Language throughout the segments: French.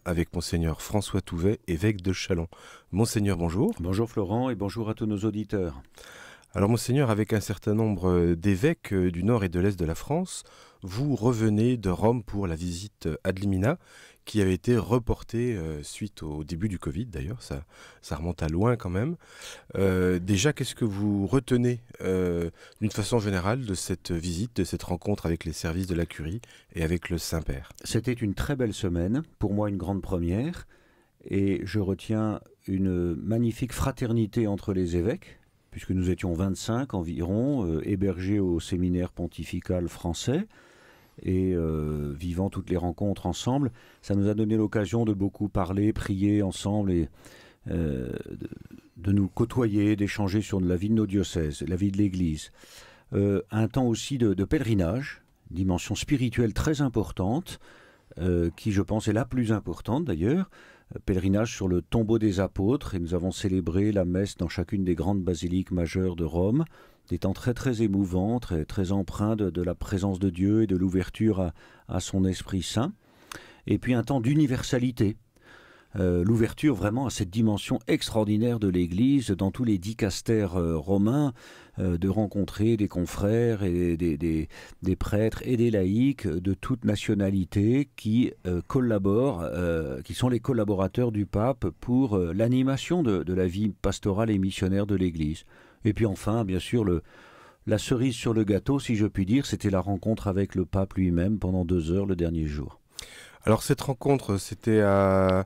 avec Monseigneur François Touvet, évêque de Châlons. Monseigneur, bonjour. Bonjour Florent et bonjour à tous nos auditeurs. Alors Monseigneur, avec un certain nombre d'évêques du nord et de l'est de la France, vous revenez de Rome pour la visite ad limina qui avait été reportée suite au début du Covid d'ailleurs, ça remonte à loin quand même. Déjà, qu'est-ce que vous retenez d'une façon générale de cette visite, de cette rencontre avec les services de la Curie et avec le Saint-Père? C'était une très belle semaine, pour moi une grande première, et je retiens une magnifique fraternité entre les évêques, puisque nous étions 25 environ, hébergés au séminaire pontifical français, et vivant toutes les rencontres ensemble. Ça nous a donné l'occasion de beaucoup parler, prier ensemble, et de nous côtoyer, d'échanger sur la vie de nos diocèses, la vie de l'Église. Un temps aussi de pèlerinage, dimension spirituelle très importante, qui je pense est la plus importante d'ailleurs, pèlerinage sur le tombeau des apôtres, et nous avons célébré la messe dans chacune des grandes basiliques majeures de Rome, des temps très très émouvants, très, très empreints de la présence de Dieu et de l'ouverture à son Esprit Saint, et puis un temps d'universalité, l'ouverture vraiment à cette dimension extraordinaire de l'Église dans tous les dicastères romains, de rencontrer des confrères et des prêtres et des laïcs de toute nationalité qui collaborent, qui sont les collaborateurs du pape pour l'animation de la vie pastorale et missionnaire de l'Église. Et puis enfin, bien sûr, la cerise sur le gâteau, si je puis dire, c'était la rencontre avec le pape lui-même pendant 2 heures le dernier jour. Alors cette rencontre, c'était à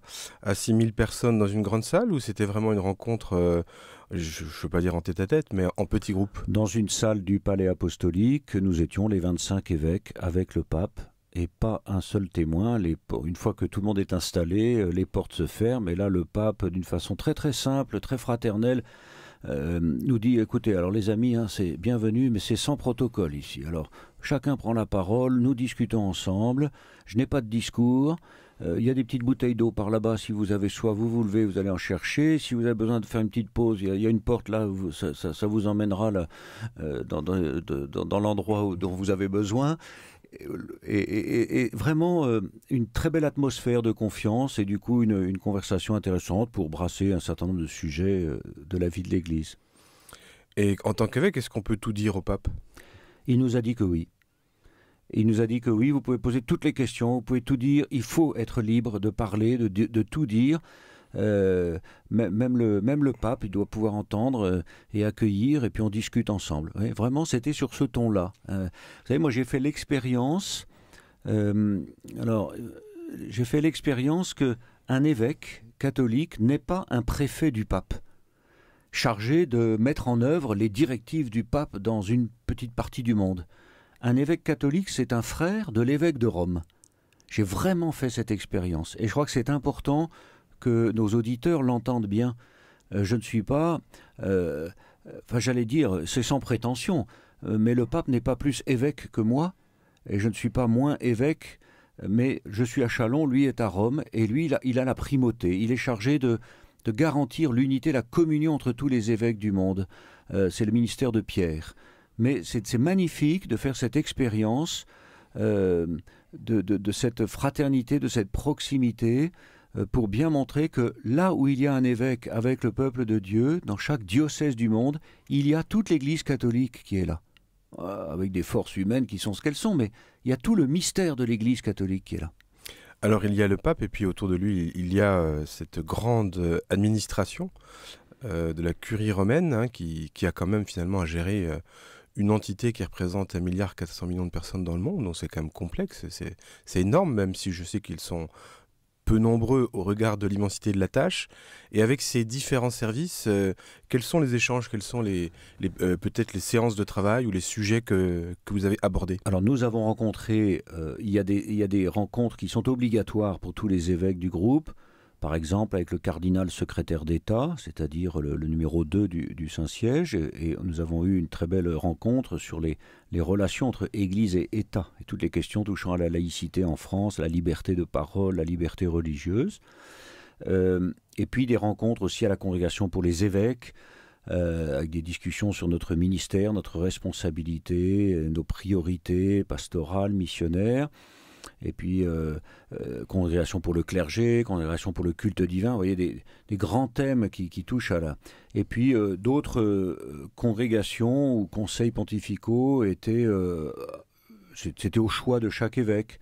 6000 personnes dans une grande salle ou c'était vraiment une rencontre, je ne veux pas dire en tête-à-tête, mais en petits groupes? Dans une salle du palais apostolique, nous étions les 25 évêques avec le pape et pas un seul témoin. Une fois que tout le monde est installé, les portes se ferment et là le pape, d'une façon très très simple, très fraternelle, nous dit, écoutez, alors les amis, c'est bienvenu, mais c'est sans protocole ici. Alors, chacun prend la parole, nous discutons ensemble, je n'ai pas de discours, il y a des petites bouteilles d'eau par là-bas, si vous avez soif, vous vous levez, vous allez en chercher, si vous avez besoin de faire une petite pause, il y a une porte là, ça vous emmènera là, dans l'endroit dont vous avez besoin. Et vraiment une très belle atmosphère de confiance et du coup une conversation intéressante pour brasser un certain nombre de sujets de la vie de l'Église. Et en tant qu'évêque, est-ce qu'on peut tout dire au pape? Il nous a dit que oui. Il nous a dit que oui, vous pouvez poser toutes les questions, vous pouvez tout dire, il faut être libre de parler, de tout dire. Même le pape, il doit pouvoir entendre et accueillir, et puis on discute ensemble. Ouais, vraiment, c'était sur ce ton-là. Vous savez, moi, j'ai fait l'expérience. J'ai fait l'expérience que un évêque catholique n'est pas un préfet du pape, chargé de mettre en œuvre les directives du pape dans une petite partie du monde. Un évêque catholique, c'est un frère de l'évêque de Rome. J'ai vraiment fait cette expérience, et je crois que c'est important que nos auditeurs l'entendent bien. Je ne suis pas... j'allais dire, c'est sans prétention, mais le pape n'est pas plus évêque que moi, et je ne suis pas moins évêque, mais je suis à Châlons, lui est à Rome, et lui, il a la primauté. Il est chargé de garantir l'unité, la communion entre tous les évêques du monde. C'est le ministère de Pierre. Mais c'est magnifique de faire cette expérience de cette fraternité, de cette proximité, pour bien montrer que là où il y a un évêque avec le peuple de Dieu, dans chaque diocèse du monde, il y a toute l'Église catholique qui est là, avec des forces humaines qui sont ce qu'elles sont, mais il y a tout le mystère de l'Église catholique qui est là. Alors il y a le pape et puis autour de lui, il y a cette grande administration de la curie romaine qui a quand même finalement à gérer une entité qui représente 1,4 milliard de personnes dans le monde, donc c'est quand même complexe, c'est énorme, même si je sais qu'ils sont peu nombreux au regard de l'immensité de la tâche. Et avec ces différents services, quels sont les échanges, quelles sont peut-être les séances de travail ou les sujets que vous avez abordés? Alors nous avons rencontré, il y a des rencontres qui sont obligatoires pour tous les évêques du groupe, par exemple avec le cardinal secrétaire d'État, c'est-à-dire le numéro 2 du Saint-Siège, et nous avons eu une très belle rencontre sur les relations entre Église et État, et toutes les questions touchant à la laïcité en France, la liberté de parole, la liberté religieuse. Et puis des rencontres aussi à la Congrégation pour les évêques, avec des discussions sur notre ministère, notre responsabilité, nos priorités pastorales, missionnaires. et puis congrégation pour le clergé, congrégation pour le culte divin, vous voyez, des grands thèmes qui touchent à la... Et puis d'autres congrégations ou conseils pontificaux c'était au choix de chaque évêque.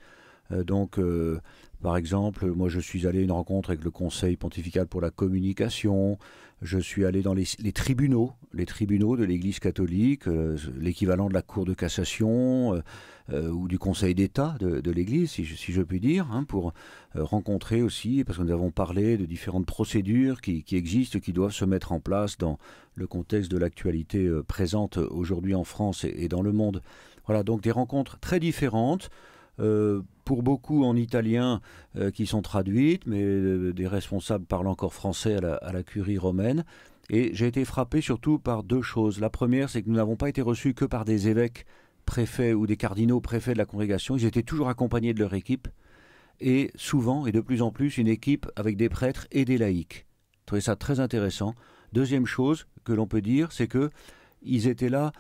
Par exemple, moi je suis allé à une rencontre avec le Conseil pontifical pour la communication, je suis allé dans les tribunaux de l'Église catholique, l'équivalent de la Cour de cassation ou du Conseil d'État de l'Église, si je puis dire, hein, pour rencontrer aussi, parce que nous avons parlé de différentes procédures qui existent, qui doivent se mettre en place dans le contexte de l'actualité présente aujourd'hui en France et dans le monde. Voilà, donc des rencontres très différentes. Pour beaucoup en italien qui sont traduites, mais des responsables parlent encore français à la curie romaine. Et j'ai été frappé surtout par deux choses. La première, c'est que nous n'avons pas été reçus que par des évêques préfets ou des cardinaux préfets de la congrégation. Ils étaient toujours accompagnés de leur équipe. Et souvent, et de plus en plus, une équipe avec des prêtres et des laïcs. Je trouvais ça très intéressant. Deuxième chose que l'on peut dire, c'est qu'ils étaient là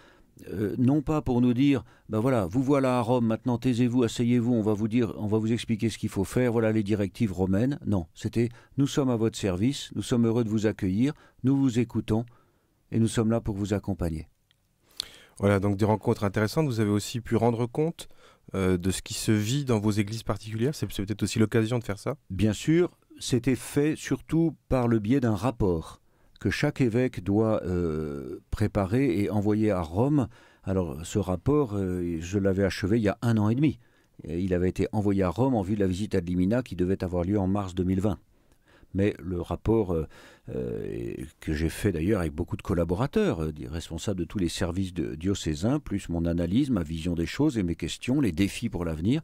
non pas pour nous dire ben voilà, vous voilà à Rome, maintenant taisez-vous, asseyez-vous, on va vous expliquer ce qu'il faut faire, voilà les directives romaines. Non, c'était nous sommes à votre service, nous sommes heureux de vous accueillir, nous vous écoutons et nous sommes là pour vous accompagner. Voilà, donc des rencontres intéressantes. Vous avez aussi pu rendre compte de ce qui se vit dans vos églises particulières. C'est peut-être aussi l'occasion de faire ça. Bien sûr, c'était fait surtout par le biais d'un rapport que chaque évêque doit préparer et envoyer à Rome. Alors ce rapport, je l'avais achevé il y a 1 an et demi. Il avait été envoyé à Rome en vue de la visite ad limina qui devait avoir lieu en mars 2020. Mais le rapport que j'ai fait d'ailleurs avec beaucoup de collaborateurs, des responsables de tous les services diocésains, plus mon analyse, ma vision des choses et mes questions, les défis pour l'avenir,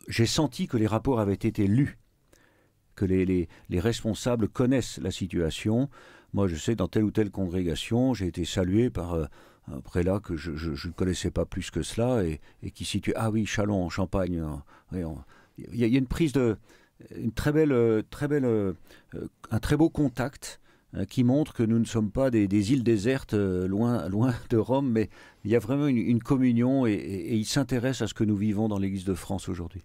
j'ai senti que les rapports avaient été lus, que les responsables connaissent la situation. Moi, je sais, dans telle ou telle congrégation, j'ai été salué par un prélat que je ne connaissais pas plus que cela et qui situe, ah oui, Châlons, en Champagne. Il y a une prise de... un très beau contact qui montre que nous ne sommes pas des îles désertes loin de Rome, mais il y a vraiment une communion et ils s'intéressent à ce que nous vivons dans l'Église de France aujourd'hui.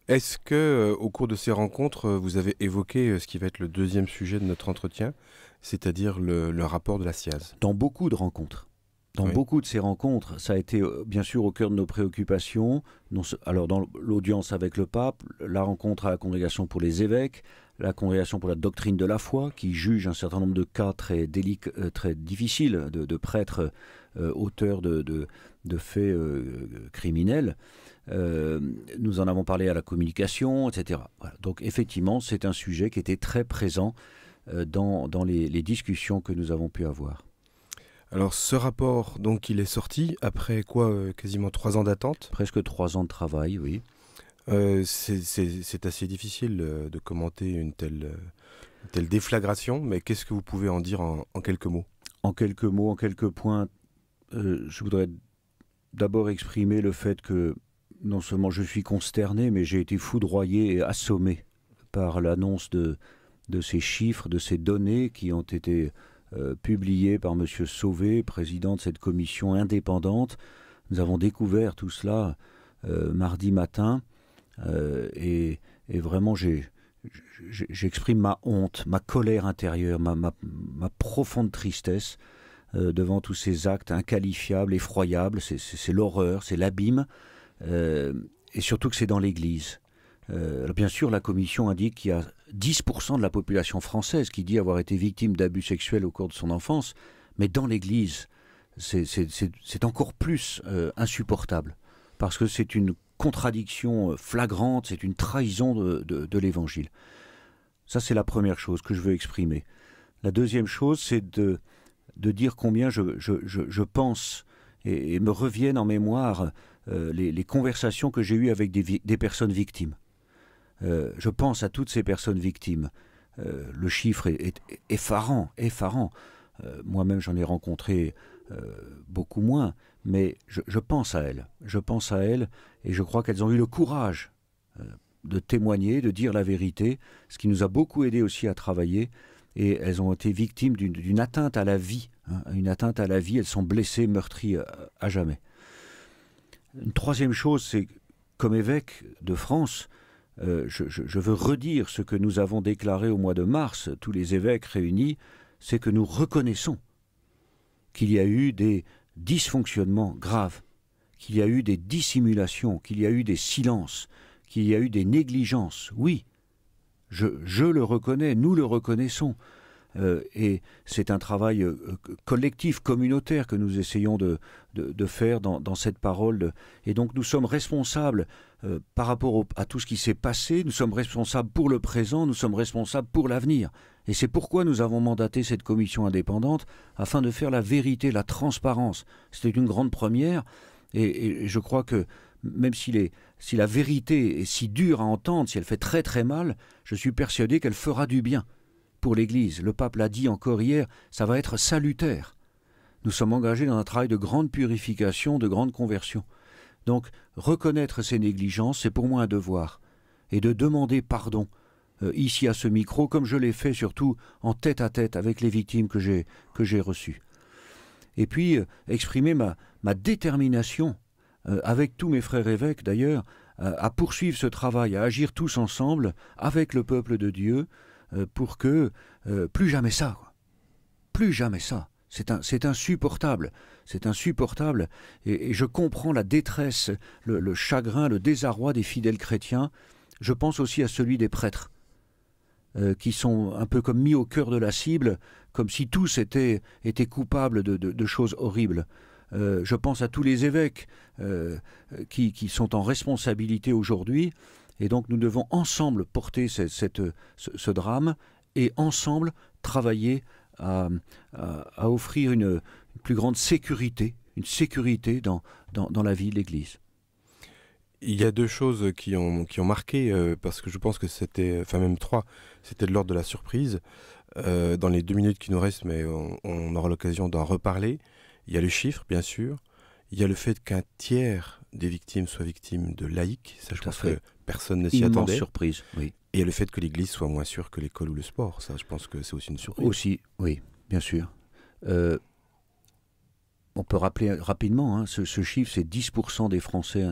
Est-ce que, au cours de ces rencontres, vous avez évoqué ce qui va être le deuxième sujet de notre entretien, c'est-à-dire le rapport de la SIAZ? Dans beaucoup de rencontres. Beaucoup de ces rencontres, ça a été bien sûr au cœur de nos préoccupations. Alors dans l'audience avec le pape, la rencontre à la congrégation pour les évêques, la congrégation pour la doctrine de la foi, qui juge un certain nombre de cas très difficiles de prêtres auteurs de faits criminels. Nous en avons parlé à la communication, etc. Voilà. Donc effectivement, c'est un sujet qui était très présent dans les discussions que nous avons pu avoir. Alors ce rapport, donc, il est sorti après quoi, quasiment 3 ans d'attente? Presque 3 ans de travail, oui. C'est assez difficile de commenter une telle déflagration, mais qu'est-ce que vous pouvez en dire en quelques mots? En quelques mots, en quelques points, je voudrais d'abord exprimer le fait que non seulement je suis consterné, mais j'ai été foudroyé et assommé par l'annonce de ces chiffres, de ces données qui ont été publiées par M. Sauvé, président de cette commission indépendante. Nous avons découvert tout cela mardi matin et vraiment j'exprime ma honte, ma colère intérieure, ma profonde tristesse devant tous ces actes inqualifiables, effroyables. C'est l'horreur, c'est l'abîme. Et surtout que c'est dans l'Église. Alors bien sûr, la Commission indique qu'il y a 10% de la population française qui dit avoir été victime d'abus sexuels au cours de son enfance, mais dans l'Église, c'est encore plus insupportable, parce que c'est une contradiction flagrante, c'est une trahison de l'Évangile. Ça, c'est la première chose que je veux exprimer. La deuxième chose, c'est de dire combien je pense et me reviennent en mémoire les conversations que j'ai eues avec des personnes victimes. Je pense à toutes ces personnes victimes. Le chiffre est effarant. Moi-même, j'en ai rencontré beaucoup moins, mais je pense à elles. Je pense à elles et je crois qu'elles ont eu le courage de témoigner, de dire la vérité, ce qui nous a beaucoup aidé aussi à travailler. Et elles ont été victimes d'une atteinte à la vie. Une atteinte à la vie, elles sont blessées, meurtries à jamais. Une troisième chose, c'est comme évêque de France, je veux redire ce que nous avons déclaré au mois de mars, tous les évêques réunis, c'est que nous reconnaissons qu'il y a eu des dysfonctionnements graves, qu'il y a eu des dissimulations, qu'il y a eu des silences, qu'il y a eu des négligences. Oui, je le reconnais, nous le reconnaissons. Et c'est un travail collectif, communautaire que nous essayons de faire dans cette parole. Et donc nous sommes responsables par rapport à tout ce qui s'est passé, nous sommes responsables pour le présent, nous sommes responsables pour l'avenir. Et c'est pourquoi nous avons mandaté cette commission indépendante, afin de faire la vérité, la transparence. C'était une grande première, et je crois que même si la vérité est si dure à entendre, si elle fait très très mal, je suis persuadé qu'elle fera du bien pour l'Église. Le pape l'a dit encore hier, ça va être salutaire. Nous sommes engagés dans un travail de grande purification, de grande conversion. Donc, reconnaître ces négligences, c'est pour moi un devoir. Et de demander pardon, ici à ce micro, comme je l'ai fait surtout en tête à tête avec les victimes que j'ai reçues. Et puis, exprimer ma détermination, avec tous mes frères évêques d'ailleurs, à poursuivre ce travail, à agir tous ensemble, avec le peuple de Dieu, pour que plus jamais ça, quoi. Plus jamais ça. C'est insupportable. C'est insupportable. Et je comprends la détresse, le chagrin, le désarroi des fidèles chrétiens. Je pense aussi à celui des prêtres, qui sont un peu comme mis au cœur de la cible, comme si tous étaient coupables de choses horribles. Je pense à tous les évêques qui sont en responsabilité aujourd'hui. Et donc nous devons ensemble porter ce drame et ensemble travailler à offrir une plus grande sécurité, dans la vie de l'Église. Il y a deux choses qui ont marqué, parce que je pense que c'était, enfin même trois, c'était de l'ordre de la surprise. Dans les 2 minutes qui nous restent, mais on aura l'occasion d'en reparler. Il y a le chiffre, bien sûr. Il y a le fait qu'un tiers des victimes soient victimes de laïcs. Ça, je pense que personne ne s'y attendait. Surprise, oui. Et il y a le fait que l'Église soit moins sûre que l'école ou le sport. Ça, je pense que c'est aussi une surprise. Aussi, oui, bien sûr. On peut rappeler rapidement, hein, ce chiffre, c'est 10% des Français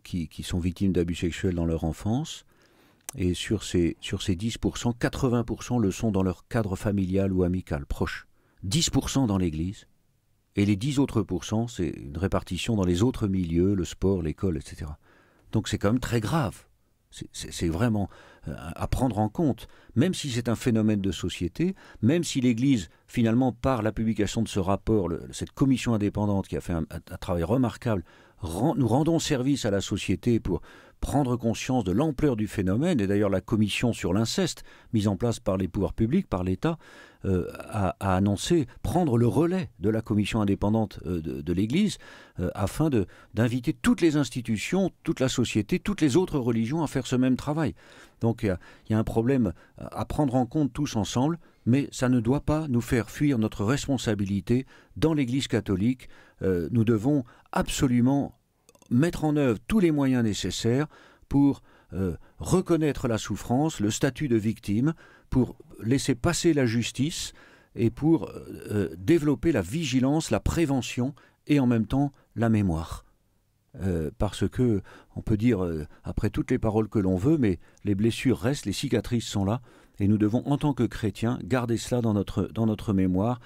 qui sont victimes d'abus sexuels dans leur enfance. Et sur ces 10%, 80% le sont dans leur cadre familial ou amical, proche. 10% dans l'Église. Et les 10 autres pourcents, c'est une répartition dans les autres milieux, le sport, l'école, etc. Donc c'est quand même très grave. C'est vraiment à prendre en compte, même si c'est un phénomène de société, même si l'Église, finalement, par la publication de ce rapport, cette commission indépendante qui a fait un travail remarquable, nous rendons service à la société pour prendre conscience de l'ampleur du phénomène. Et d'ailleurs, la commission sur l'inceste, mise en place par les pouvoirs publics, par l'État, a annoncé prendre le relais de la commission indépendante de l'Église afin d'inviter toutes les institutions, toute la société, toutes les autres religions à faire ce même travail. Donc il y a un problème à prendre en compte tous ensemble, mais ça ne doit pas nous faire fuir notre responsabilité dans l'Église catholique. Nous devons absolument mettre en œuvre tous les moyens nécessaires pour reconnaître la souffrance, le statut de victime, pour laisser passer la justice et pour développer la vigilance, la prévention et en même temps la mémoire. Parce que, on peut dire, après toutes les paroles que l'on veut, mais les blessures restent, les cicatrices sont là, et nous devons, en tant que chrétiens, garder cela dans notre mémoire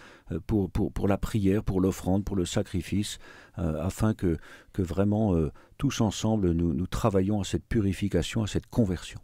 pour la prière, pour l'offrande, pour le sacrifice, afin que vraiment, tous ensemble, nous travaillons à cette purification, à cette conversion.